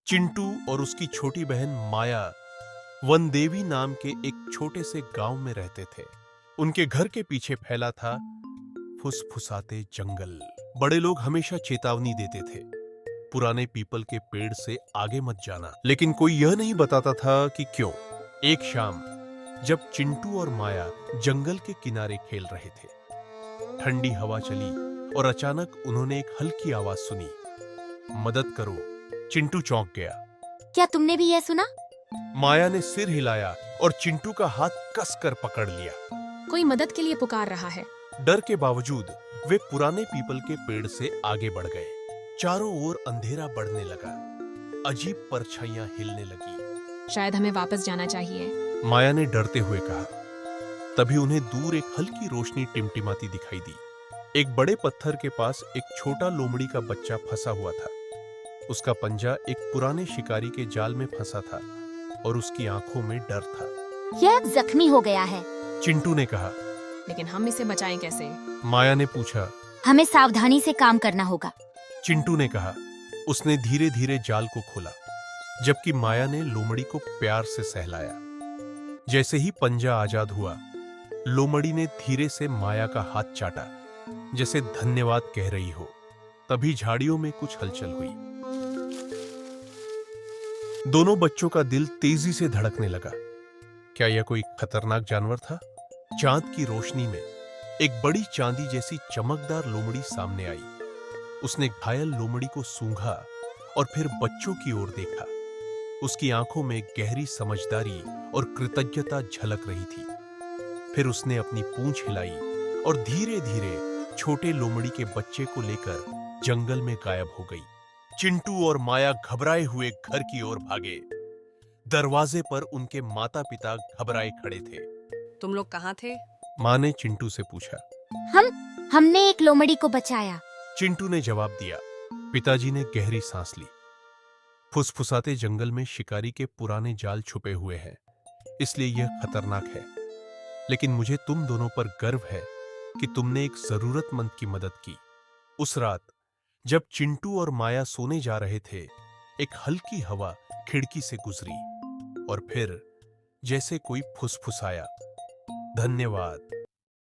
चिंटू और उसकी छोटी बहन माया वनदेवी नाम के एक छोटे से गांव में रहते थे। उनके घर के पीछे फैला था फुसफुसाते जंगल। बड़े लोग हमेशा चेतावनी देते थे, पुराने पीपल के पेड़ से आगे मत जाना, लेकिन कोई यह नहीं बताता था कि क्यों। एक शाम जब चिंटू और माया जंगल के किनारे खेल रहे थे, ठंडी हवा चली और अचानक उन्होंने एक हल्की आवाज सुनी, मदद करो। चिंटू चौंक गया। क्या तुमने भी यह सुना? माया ने सिर हिलाया और चिंटू का हाथ कसकर पकड़ लिया। कोई मदद के लिए पुकार रहा है। डर के बावजूद वे पुराने पीपल के पेड़ से आगे बढ़ गए। चारों ओर अंधेरा बढ़ने लगा, अजीब परछाइयां हिलने लगी। शायद हमें वापस जाना चाहिए, माया ने डरते हुए कहा। तभी उन्हें दूर एक हल्की रोशनी टिमटिमाती दिखाई दी। एक बड़े पत्थर के पास एक छोटा लोमड़ी का बच्चा फंसा हुआ था। उसका पंजा एक पुराने शिकारी के जाल में फंसा था और उसकी आंखों में डर था। यह जख्मी हो गया है। चिंटू ने कहा। लेकिन हम इसे बचाएं कैसे? माया ने पूछा। हमें सावधानी से काम करना होगा। चिंटू ने कहा। उसने धीरे धीरे जाल को खोला, जबकि माया ने लोमड़ी को प्यार से सहलाया। जैसे ही पंजा आजाद हुआ, लोमड़ी ने धीरे से माया का हाथ चाटा, जैसे धन्यवाद कह रही हो। तभी झाड़ियों में कुछ हलचल हुई। दोनों बच्चों का दिल तेजी से धड़कने लगा। क्या यह कोई खतरनाक जानवर था? चांद की रोशनी में एक बड़ी चांदी जैसी चमकदार लोमड़ी सामने आई। उसने घायल लोमड़ी को सूंघा और फिर बच्चों की ओर देखा। उसकी आंखों में गहरी समझदारी और कृतज्ञता झलक रही थी। फिर उसने अपनी पूंछ हिलाई और धीरे धीरे छोटे लोमड़ी के बच्चे को लेकर जंगल में गायब हो गई। चिंटू और माया घबराए हुए घर की ओर भागे। दरवाजे पर उनके माता पिता घबराए खड़े थे। तुम लोग कहाँ थे? माँ ने चिंटू से पूछा। हमने एक लोमड़ी को बचाया। चिंटू ने जवाब दिया। पिताजी ने गहरी सांस ली। फुसफुसाते जंगल में शिकारी के पुराने जाल छुपे हुए हैं, इसलिए यह खतरनाक है। लेकिन मुझे तुम दोनों पर गर्व है कि तुमने एक जरूरतमंद की मदद की। उस रात जब चिंटू और माया सोने जा रहे थे, एक हल्की हवा खिड़की से गुजरी और फिर जैसे कोई फुसफुसाया, धन्यवाद।